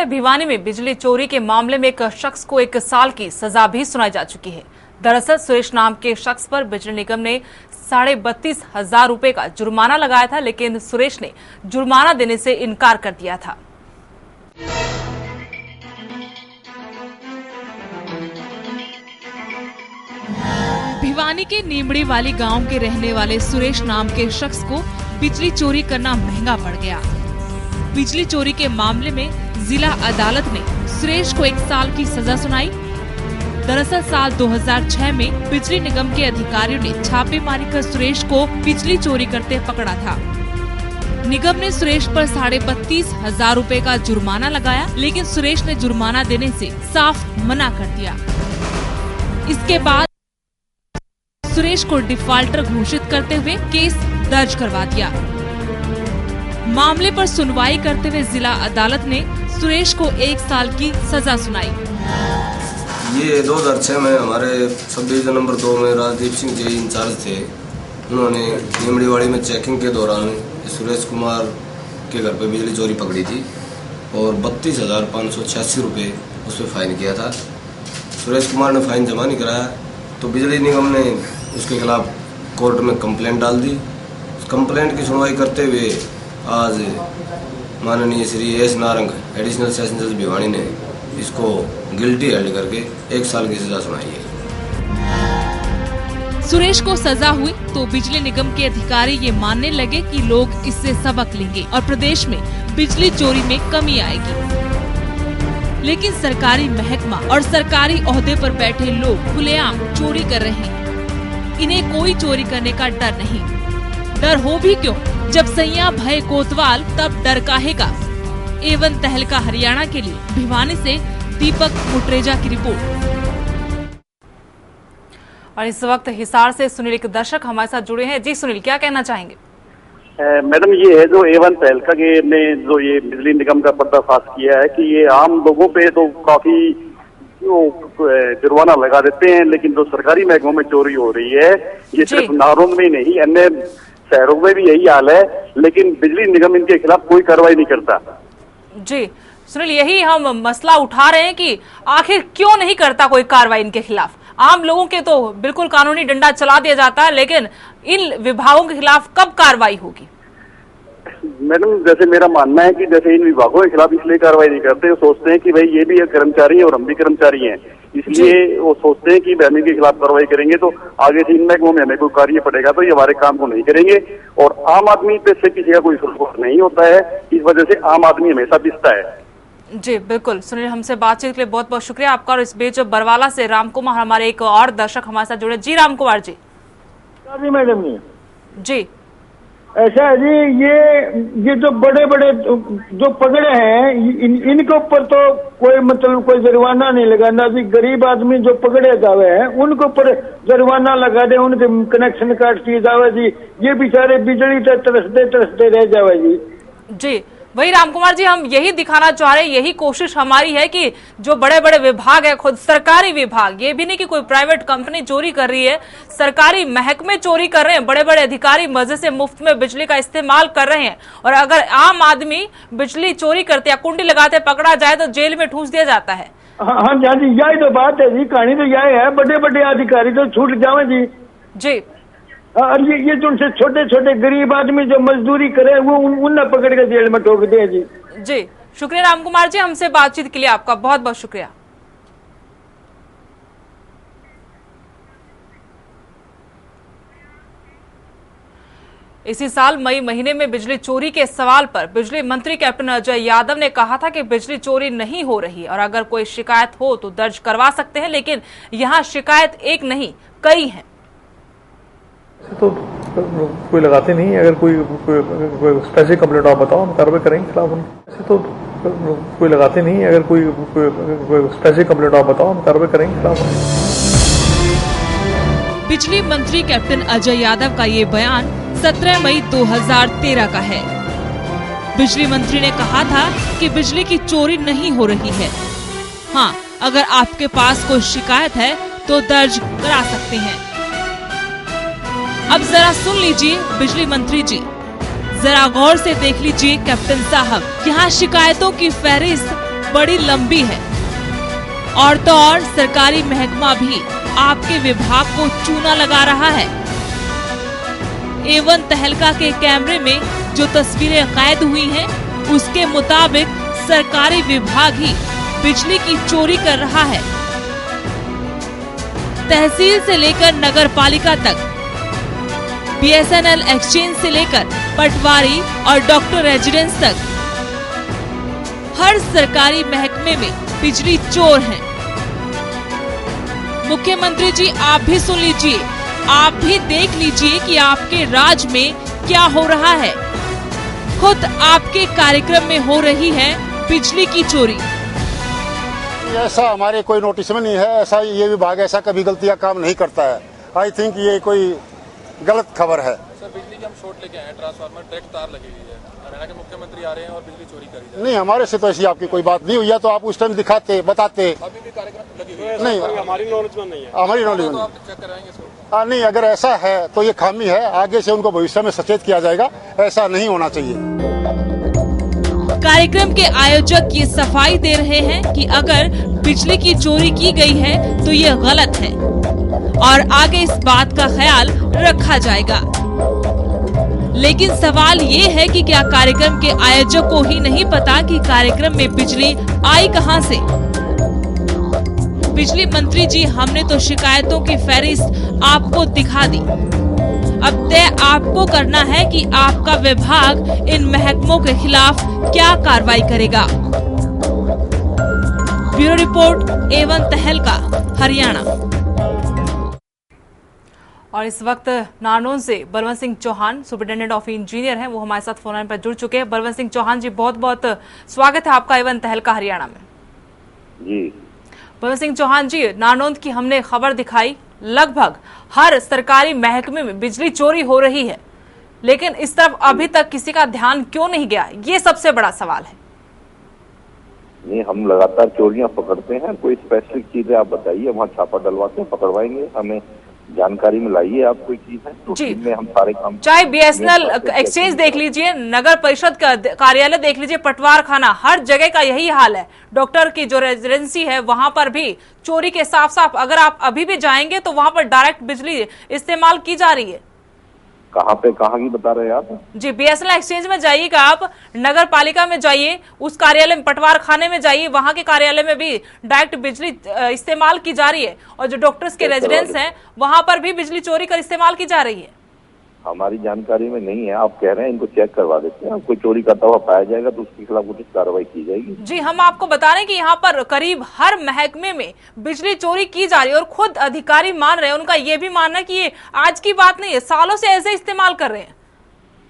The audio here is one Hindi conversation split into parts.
है, भिवानी में बिजली चोरी के मामले में एक शख्स को 1 साल की सजा भी सुनाई जा चुकी है। दरअसल सुरेश नाम के शख्स पर बिजली निगम ने 32,500 रुपए का जुर्माना लगाया था, लेकिन सुरेश ने जुर्माना देने से इनकार कर दिया था। भिवानी के नीमड़ी वाली गांव के रहने वाले सुरेश नाम के शख्स को बिजली चोरी करना महंगा पड़ गया। बिजली चोरी के मामले में जिला अदालत ने सुरेश को 1 साल की सजा सुनाई। दरअसल साल 2006 में बिजली निगम के अधिकारियों ने छापेमारी कर सुरेश को बिजली चोरी करते पकड़ा था। निगम ने सुरेश पर 32,500 रुपए का जुर्माना लगाया, लेकिन सुरेश ने जुर्माना देने से साफ मना कर दिया। इसके बाद सुरेश को डिफॉल्टर घोषित करते हुए केस दर्ज करवा दिया। मामले पर सुनवाई करते हुए जिला अदालत ने सुरेश को 1 साल की सजा सुनाई। ये 2006 में हमारे सब डिवीजन नंबर 2 में राजदीप सिंह जी इंचार्ज थे। उन्होंने नीमड़ीवाड़ी में चेकिंग के दौरान सुरेश कुमार के घर पे बिजली चोरी पकड़ी थी और 32,586 रुपये उस पर फाइन किया था। सुरेश कुमार ने फाइन जमा नहीं कराया तो बिजली निगम ने उसके खिलाफ कोर्ट में कंप्लेंट डाल दी। उस कंप्लेंट की सुनवाई करते हुए आज माननीय Shri S Narang additional session जज भिवानी ने इसको गिल्टी हेल्ड करके 1 साल की सजा सुनाई है। सुरेश को सजा हुई तो बिजली निगम के अधिकारी ये मानने लगे कि लोग इससे सबक लेंगे और प्रदेश में बिजली चोरी में कमी आएगी। लेकिन सरकारी महकमा और सरकारी ओहदे पर बैठे लोग खुलेआम चोरी कर रहे हैं। इन्हें कोई चोरी करने का डर नहीं। डर हो भी क्यों, जब सैया भय कोतवाल तब डर काहेगा। एवन तहलका हरियाणा के लिए भिवानी से दीपक मुटरेजा की रिपोर्ट। और इस वक्त हिसार से सुनील एक दर्शक हमारे साथ जुड़े हैं। जी सुनील, क्या कहना चाहेंगे? मैडम, ये है जो एवन तहलका के ने जो ये बिजली निगम का पर्दाफाश किया है कि ये आम लोगों पे तो काफी जुर्माना लगा देते हैं, लेकिन जो सरकारी महकमों में चोरी हो रही है ये सिर्फ नारोन में नहीं अन्य शहरों में भी यही हाल है, लेकिन बिजली निगम इनके खिलाफ कोई कार्रवाई नहीं करता। जी सुनील, यही हम मसला उठा रहे हैं कि आखिर क्यों नहीं करता कोई कार्रवाई इनके खिलाफ। आम लोगों के तो बिल्कुल कानूनी डंडा चला दिया जाता है, लेकिन इन विभागों के खिलाफ कब कार्रवाई होगी? मैडम, जैसे मेरा मानना है कि जैसे इन विभागों के खिलाफ इसलिए कार्रवाई नहीं करते, वो सोचते हैं कि भाई ये भी कर्मचारी है और हम भी कर्मचारी हैं, इसलिए वो सोचते हैं कि हम इनके खिलाफ कार्रवाई करेंगे तो आगे से इन महकमों में हमें कोई कार्य पड़ेगा तो ये हमारे काम को नहीं करेंगे। और आम आदमी पे से किसी का कोई सपोर्ट नहीं होता है, इस वजह से आम आदमी हमेशा पिसता है। जी बिल्कुल सुनील, हमसे बातचीत के लिए बहुत बहुत शुक्रिया आपका। और इस बीच बरवाला से राम कुमार हमारे एक और दर्शक हमारे साथ जुड़े। जी राम कुमार जी। जी मैडम जी, ऐसा है जी, ये जो बड़े बड़े जो पकड़े हैं इनके ऊपर तो कोई मतलब कोई जुर्माना नहीं लगाना जी। गरीब आदमी जो पकड़े जावे हैं उनके ऊपर जुर्माना लगा दे, उनके कनेक्शन काट दिए जावे जी। ये बेचारे बिजली से तरसते रह जावे जी। जी वही राम कुमार जी, हम यही दिखाना चाह रहे हैं, यही कोशिश हमारी है कि जो बड़े बड़े विभाग है, खुद सरकारी विभाग, ये भी नहीं कि कोई प्राइवेट कंपनी चोरी कर रही है, सरकारी महकमे चोरी कर रहे हैं, बड़े बड़े अधिकारी मजे से मुफ्त में बिजली का इस्तेमाल कर रहे हैं। और अगर आम आदमी बिजली चोरी करते या कुंडी लगाते पकड़ा जाए तो जेल में ठूस दिया जाता है। हाँ जी, यही तो बात है जी, कहानी तो यही है, बड़े बड़े अधिकारी तो छूट जावे जी। जी, और ये जो छोटे छोटे गरीब आदमी जो मजदूरी करे वो उन्हें पकड़ के जेल में ठोक दे जी। जी शुक्रिया राम कुमार जी, हमसे बातचीत के लिए आपका बहुत बहुत शुक्रिया। इसी साल मई महीने में बिजली चोरी के सवाल पर बिजली मंत्री कैप्टन अजय यादव ने कहा था कि बिजली चोरी नहीं हो रही और अगर कोई शिकायत हो तो दर्ज करवा सकते हैं, लेकिन यहाँ शिकायत एक नहीं कई हैं। तो कोई लगाते नहीं, अगर कोई स्पेसिफिक कंप्लेंट आप बताओ, हम कार्रवाई करेंगे खिलाफ उनके। ऐसे तो कोई लगाते नहीं, अगर कोई स्पेसिफिक कंप्लेंट आप बताओ, हम कार्रवाई करेंगे खिलाफ उनके। बिजली मंत्री कैप्टन अजय यादव का ये बयान 17 मई 2013 का है। बिजली मंत्री ने कहा था कि बिजली की चोरी नहीं हो रही है। हाँ, अगर आपके पास कोई शिकायत है तो दर्ज करा सकते हैं। अब जरा सुन लीजिए बिजली मंत्री जी, जरा गौर से देख लीजिए कैप्टन साहब, यहाँ शिकायतों की फहरिस्त बड़ी लंबी है। और तो और सरकारी महकमा भी आपके विभाग को चूना लगा रहा है। A1 तहलका के कैमरे में जो तस्वीरें कैद हुई हैं, उसके मुताबिक सरकारी विभाग ही बिजली की चोरी कर रहा है। तहसील से लेकर नगर पालिका तक, BSNL एक्सचेंज से लेकर पटवारी और डॉक्टर रेजिडेंस तक, हर सरकारी महकमे में बिजली चोर हैं। मुख्यमंत्री जी, आप भी सुन लीजिए, आप भी देख लीजिए कि आपके राज में क्या हो रहा है। खुद आपके कार्यक्रम में हो रही है बिजली की चोरी। ऐसा हमारे कोई नोटिस में नहीं है, ऐसा ये विभाग ऐसा कभी गलतियां काम नहीं करता है। आई थिंक ये कोई गलत खबर है। सर, बिजली की हम शॉर्ट लेके आए हैं, ट्रांसफार्मर डायरेक्ट तार लगी हुई है, हरियाणा के मुख्यमंत्री आ रहे हैं और बिजली चोरी करी जा रही है। नहीं, हमारे से तो ऐसी आपकी कोई बात नहीं हुई है, तो आप उस टाइम दिखाते बताते। अभी भी कार्यक्रम लगी हुई है। नहीं, हमारी नॉलेज में नहीं है। हमारी नॉलेज में तो नहीं। आप चेक कराएंगे इसको? नहीं, अगर ऐसा है तो ये खामी है, आगे से उनको भविष्य में सचेत किया जाएगा। ऐसा नहीं होना चाहिए। कार्यक्रम के आयोजक ये सफाई दे रहे हैं कि अगर बिजली की चोरी की गई है तो ये गलत है और आगे इस बात का ख्याल रखा जाएगा। लेकिन सवाल ये है कि क्या कार्यक्रम के आयोजक को ही नहीं पता कि कार्यक्रम में बिजली आई कहां से? बिजली मंत्री जी, हमने तो शिकायतों की फहरिस्त आपको दिखा दी। अब तय आपको करना है कि आपका विभाग इन महकमों के खिलाफ क्या कार्रवाई करेगा। ब्यूरो रिपोर्ट, A1 तहलका, हरियाणा। और इस वक्त नारनौल से Balwant Singh Chauhan, superintendent of engineer हैं, वो हमारे साथ फोन लाइन पर जुड़ चुके हैं। बलवंत सिंह चौहान जी, बहुत बहुत स्वागत है आपका A1 तहलका हरियाणा में। जी बलवंत सिंह चौहान जी, नारनौल की हमने खबर दिखाई, लगभग हर सरकारी महकमे में बिजली चोरी हो रही है, लेकिन इस तरफ अभी तक किसी का ध्यान क्यों नहीं गया, ये सबसे बड़ा सवाल है। नहीं, हम लगातार चोरियां पकड़ते हैं। कोई स्पेसिफिक चीजें आप बताइए, वहाँ छापा डलवाते हैं, पकड़वाएंगे। हमें जानकारी में लाइए, आप कोई चीज है तो जी, में हम सारे काम, चाहे BSNL एक्सचेंज देख लीजिए, नगर परिषद का कार्यालय देख लीजिए, पटवार खाना, हर जगह का यही हाल है। डॉक्टर की जो रेजिडेंसी है वहां पर भी चोरी के साफ साफ, अगर आप अभी भी जाएंगे तो वहां पर डायरेक्ट बिजली इस्तेमाल की जा रही है। कहाँ की बता रहे हैं आप? जी, BSNL एक्सचेंज में जाइएगा, आप नगर पालिका में जाइए, उस कार्यालय में, पटवार खाने में जाइए, वहां के कार्यालय में भी डायरेक्ट बिजली इस्तेमाल की जा रही है। और जो डॉक्टर्स के रेजिडेंस हैं वहां पर भी बिजली चोरी कर इस्तेमाल की जा रही है। हमारी जानकारी में नहीं है, आप कह रहे हैं, इनको चेक करवा देते हैं। कोई चोरी करता हुआ पाया जाएगा तो उसके खिलाफ उचित कार्रवाई की जाएगी। जी, हम आपको बता रहे हैं कि यहाँ पर करीब हर महकमे में बिजली चोरी की जा रही है और खुद अधिकारी मान रहे हैं, उनका ये भी मानना है कि ये आज की बात नहीं है, सालों से ऐसे इस्तेमाल कर रहे हैं।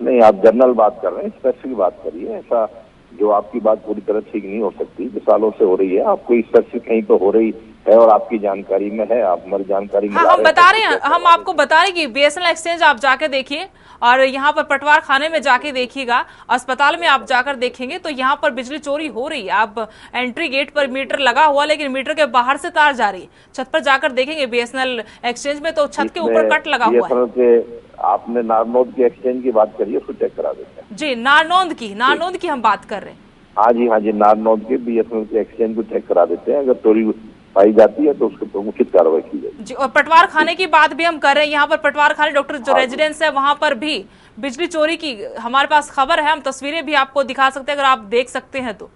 नहीं, आप जनरल बात कर रहे हैं, स्पेसिफिक बात करिए। ऐसा जो आपकी बात पूरी तरह ठीक नहीं हो सकती, जो सालों से हो रही है। आपको स्पेसिफिक कहीं तो हो रही है और आपकी जानकारी में है, आप हमारी जानकारी में। हाँ, हम बता रहे हैं, हम आपको बता रहे हैं कि BSNL एक्सचेंज आप जाके देखिए और यहाँ पर पटवार खाने में जाके देखिएगा, अस्पताल में आप जाकर देखेंगे तो यहाँ पर बिजली चोरी हो रही है। आप एंट्री गेट पर मीटर लगा हुआ, लेकिन मीटर के बाहर से तार जा रही है। छत पर जाकर देखेंगे BSNL एक्सचेंज में तो छत के ऊपर कट लगा हुआ है। आपने नारनौल के एक्सचेंज की बात करी है, उसको चेक करा देते हैं। जी, नारनौल की हम बात कर रहे हैं। हाँ जी, नारनौल के BSNL के एक्सचेंज को चेक करा देते हैं। अगर चोरी पाई जाती है तो उसके ऊपर उचित कार्रवाई की जाएगी। जी, और पटवार खाने की बात भी हम कर रहे हैं। यहाँ पर पटवार खाने डॉक्टर जो रेजिडेंस है वहां पर भी बिजली चोरी की हमारे पास खबर है, हम तस्वीरें भी आपको दिखा सकते हैं अगर आप देख सकते हैं तो।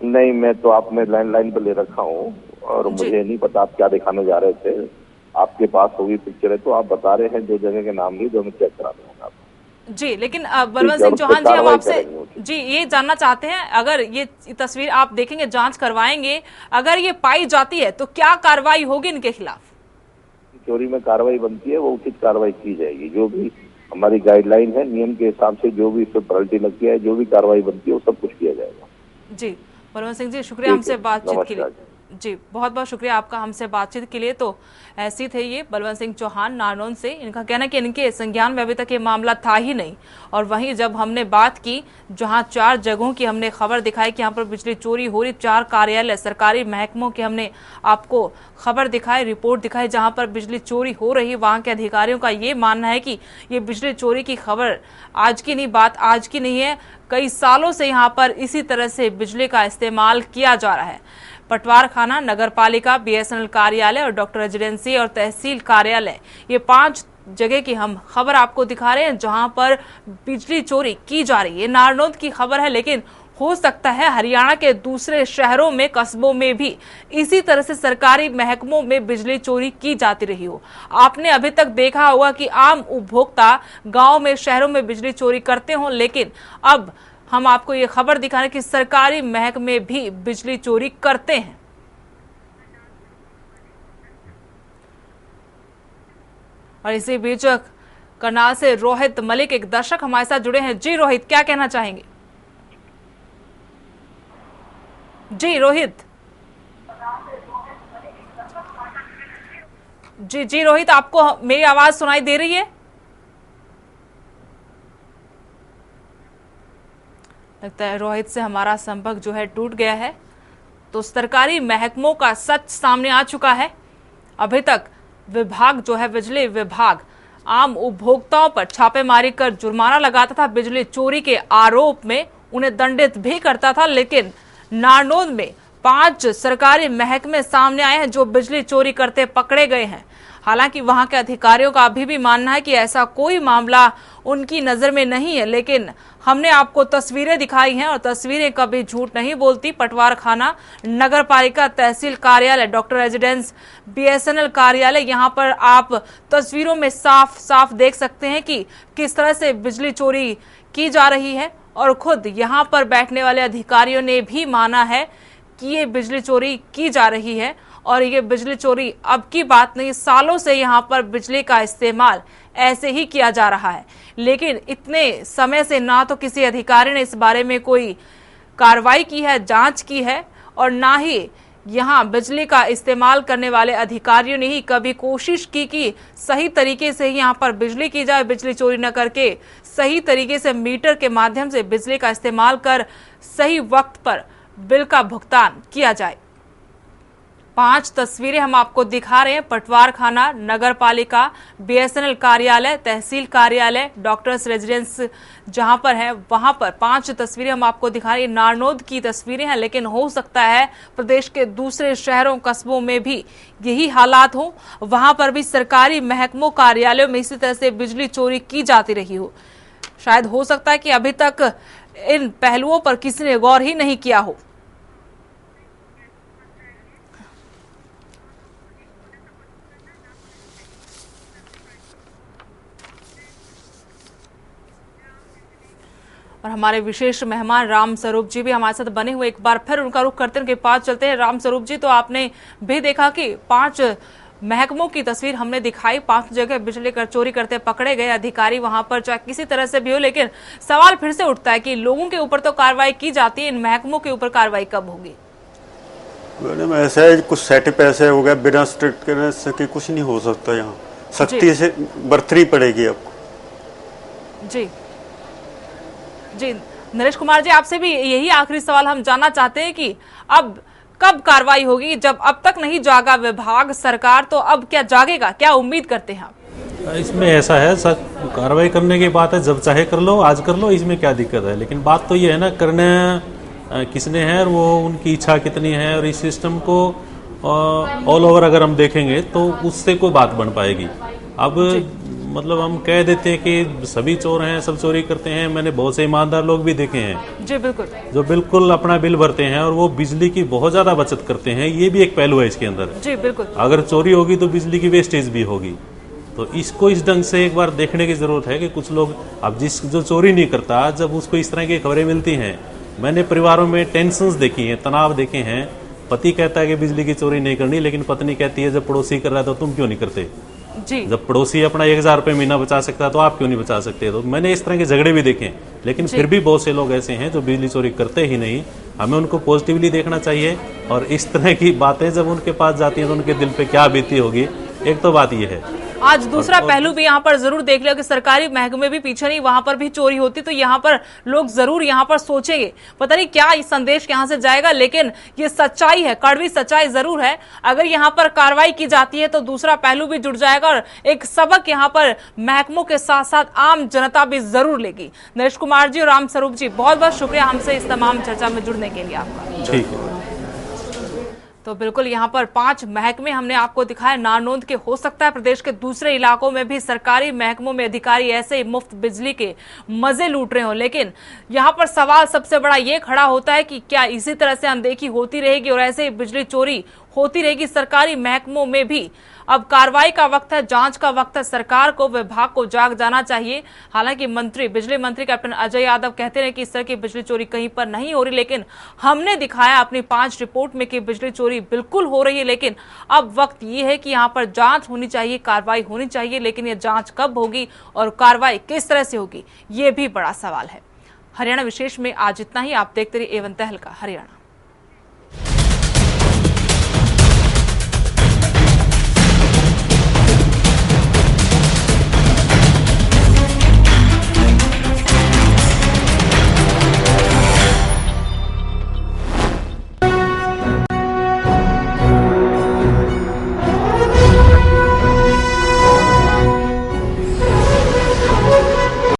नहीं, मैं तो आपने लैंडलाइन पर ले रखा हूँ और मुझे नहीं पता आप क्या दिखाने जा रहे थे। आपके पास होगी पिक्चर है तो आप बता रहे हैं, जो जगह के नाम लिए, जो मैं चेक करा दूंगा आपको। जी, लेकिन बलवंत सिंह चौहान जी, हम आपसे जी ये जानना चाहते हैं, अगर ये तस्वीर आप देखेंगे, जांच करवाएंगे, अगर ये पाई जाती है तो क्या कार्रवाई होगी इनके खिलाफ? चोरी में कार्रवाई बनती है वो उचित कार्रवाई की जाएगी। जो भी हमारी गाइडलाइन है, नियम के हिसाब से जो भी इस पर पेनल्टी लगती है, जो भी कार्रवाई बनती है वो सब कुछ किया जाएगा। जी, बलवंत सिंह जी, शुक्रिया हमसे बातचीत के लिए। जी, बहुत बहुत शुक्रिया आपका हमसे बातचीत के लिए। तो ऐसी थे ये बलवंत सिंह चौहान नारनौल से। इनका कहना है कि इनके संज्ञान में अभी तक ये मामला था ही नहीं। और वहीं जब हमने बात की, जहां 4 जगहों की हमने खबर दिखाई कि यहाँ पर बिजली चोरी हो रही, 4 कार्यालय सरकारी महकमों के हमने आपको खबर दिखाई, रिपोर्ट दिखाई जहां पर बिजली चोरी हो रही है, वहां के अधिकारियों का ये मानना है कि ये बिजली चोरी की खबर आज की नहीं, बात आज की नहीं है, कई सालों से यहाँ पर इसी तरह से बिजली का इस्तेमाल किया जा रहा है। पटवार खाना, नगर पालिका, BSNL कार्यालय और डॉक्टर रेजिडेंसी और तहसील कार्यालय, ये 5 जगह की हम खबर आपको दिखा रहे हैं जहां पर बिजली चोरी की जा रही है। नारनौल की खबर है, लेकिन हो सकता है हरियाणा के दूसरे शहरों में, कस्बों में भी इसी तरह से सरकारी महकमों में बिजली चोरी की जाती रही हो। आपने अभी तक देखा होगा कि आम उपभोक्ता गांव में, शहरों में बिजली चोरी करते हो, लेकिन अब हम आपको ये खबर दिखा रहे हैं कि सरकारी महकमे भी बिजली चोरी करते हैं। और इसी बीच करनाल से रोहित मलिक, एक दर्शक हमारे साथ जुड़े हैं। जी रोहित, क्या कहना चाहेंगे? जी रोहित। जी रोहित, आपको मेरी आवाज सुनाई दे रही है? लगता है रोहित से हमारा संपर्क जो है टूट गया है। तो सरकारी महकमों का सच सामने आ चुका है। अभी तक विभाग जो है, बिजली विभाग, आम उपभोक्ताओं पर छापेमारी कर जुर्माना लगाता था, बिजली चोरी के आरोप में उन्हें दंडित भी करता था। लेकिन नारनौल में 5 सरकारी महकमे सामने आए हैं जो बिजली चोरी करते पकड़े गए हैं। हालांकि वहां के अधिकारियों का अभी भी मानना है कि ऐसा कोई मामला उनकी नजर में नहीं है, लेकिन हमने आपको तस्वीरें दिखाई हैं और तस्वीरें कभी झूठ नहीं बोलती। पटवार खाना, नगर पालिका, तहसील कार्यालय, डॉक्टर रेजिडेंस, BSNL कार्यालय, यहां पर आप तस्वीरों में साफ साफ देख सकते हैं कि किस तरह से बिजली चोरी की जा रही है। और खुद यहां पर बैठने वाले अधिकारियों ने भी माना है कि ये बिजली चोरी की जा रही है। और ये बिजली चोरी अब की बात नहीं, सालों से यहाँ पर बिजली का इस्तेमाल ऐसे ही किया जा रहा है। लेकिन इतने समय से ना तो किसी अधिकारी ने इस बारे में कोई कार्रवाई की है, जांच की है, और ना ही यहाँ बिजली का इस्तेमाल करने वाले अधिकारियों ने ही कभी कोशिश की कि सही तरीके से ही यहाँ पर बिजली की जाए, बिजली चोरी न करके सही तरीके से मीटर के माध्यम से बिजली का इस्तेमाल कर सही वक्त पर बिल का भुगतान किया जाए। 5 तस्वीरें हम आपको दिखा रहे हैं। पटवार खाना, नगर पालिका, BSNL कार्यालय, तहसील कार्यालय, डॉक्टर्स रेजिडेंस जहां पर है, वहां पर 5 तस्वीरें हम आपको दिखा रहे हैं। नारनौल की तस्वीरें हैं, लेकिन हो सकता है प्रदेश के दूसरे शहरों, कस्बों में भी यही हालात हो, वहां पर भी सरकारी महकमों, कार्यालयों में इसी तरह से बिजली चोरी की जाती रही हो। शायद हो सकता है कि अभी तक इन पहलुओं पर किसी ने गौर ही नहीं किया हो। और हमारे विशेष मेहमान राम स्वरूप जी भी हमारे साथ बने हुए, एक बार फिर उनका रुख करते हैं, उनके पास चलते हैं। राम स्वरूप जी, तो आपने भी देखा कि 5 महकमों की तस्वीर हमने दिखाई, 5 जगह बिजली कर चोरी करते पकड़े गए अधिकारी वहां पर, चाहे किसी तरह से भी हो। लेकिन सवाल फिर से उठता है कि लोगों के ऊपर तो कार्रवाई की जाती है, इन महकमों के ऊपर कार्रवाई कब होगी? मैडम ऐसा है, कुछ सेटअप ऐसे हो गया, बिना स्ट्रिक्ट करने से कुछ नहीं हो सकता। यहाँ सख्ती से बरतनी पड़ेगी आपको। जी जी नरेश कुमार जी, आपसे भी यही आखिरी सवाल हम जानना चाहते हैं कि अब कब कार्रवाई होगी? जब अब तक नहीं जागा विभाग, सरकार, तो अब क्या जागेगा? क्या उम्मीद करते हैं आप? इसमें ऐसा है सर, कार्रवाई करने की बात है, जब चाहे कर लो, आज कर लो, इसमें क्या दिक्कत है। लेकिन बात तो ये है ना, करने किसने है और वो उनकी इच्छा कितनी है। और इस सिस्टम को ऑल ओवर अगर हम देखेंगे तो उससे कोई बात बन पाएगी। अब मतलब हम कह देते हैं कि सभी चोर हैं, सब चोरी करते हैं। मैंने बहुत से ईमानदार लोग भी देखे हैं जी, बिल्कुल, जो बिल्कुल अपना बिल भरते हैं और वो बिजली की बहुत ज्यादा बचत करते हैं। ये भी एक पहलू है इसके अंदर जी, बिल्कुल। अगर चोरी होगी तो बिजली की वेस्टेज भी होगी। तो इसको इस ढंग से एक बार देखने की जरूरत है कि कुछ लोग, अब जो चोरी नहीं करता, जब उसको इस तरह की खबरें मिलती हैं, मैंने परिवारों में टेंशंस देखी हैं, तनाव देखे हैं। पति कहता है कि बिजली की चोरी नहीं करनी, लेकिन पत्नी कहती है जब पड़ोसी कर रहा है तो तुम क्यों नहीं करते। जी। जब पड़ोसी अपना 1000 रुपये महीना बचा सकता है तो आप क्यों नहीं बचा सकते? तो मैंने इस तरह के झगड़े भी देखे, लेकिन फिर भी बहुत से लोग ऐसे हैं जो बिजली चोरी करते ही नहीं। हमें उनको पॉजिटिवली देखना चाहिए, और इस तरह की बातें जब उनके पास जाती हैं तो उनके दिल पे क्या बीती होगी। एक तो बात यह है, आज दूसरा पहलू भी यहाँ पर जरूर देख लिया कि सरकारी महकमे भी पीछे नहीं, वहां पर भी चोरी होती, तो यहाँ पर लोग जरूर यहाँ पर सोचेंगे, पता नहीं क्या इस संदेश यहाँ से जाएगा। लेकिन ये सच्चाई है, कड़वी सच्चाई जरूर है। अगर यहाँ पर कार्रवाई की जाती है तो दूसरा पहलू भी जुड़ जाएगा, और एक सबक यहाँ पर महकमों के साथ साथ आम जनता भी जरूर लेगी। नरेश कुमार जी और राम स्वरूप जी, बहुत बहुत शुक्रिया हमसे इस तमाम चर्चा में जुड़ने के लिए आपका। ठीक है। तो बिल्कुल यहाँ पर 5 महकमे हमने आपको दिखाए नारनौंद के। हो सकता है प्रदेश के दूसरे इलाकों में भी सरकारी महकमों में अधिकारी ऐसे ही मुफ्त बिजली के मजे लूट रहे हो, लेकिन यहाँ पर सवाल सबसे बड़ा ये खड़ा होता है कि क्या इसी तरह से अनदेखी होती रहेगी और ऐसे ही बिजली चोरी होती रहेगी सरकारी महकमों में भी? अब कार्रवाई का वक्त है, जांच का वक्त है। सरकार को, विभाग को जाग जाना चाहिए। हालांकि बिजली मंत्री कैप्टन अजय यादव कहते हैं कि इस तरह की बिजली चोरी कहीं पर नहीं हो रही, लेकिन हमने दिखाया अपनी 5 रिपोर्ट में कि बिजली चोरी बिल्कुल हो रही है। लेकिन अब वक्त ये है कि यहाँ पर जांच होनी चाहिए, कार्रवाई होनी चाहिए, लेकिन ये जांच कब होगी और कार्रवाई किस तरह से होगी, ये भी बड़ा सवाल है। हरियाणा विशेष में आज इतना ही। आप देखते रहिए A1 तहलका हरियाणा।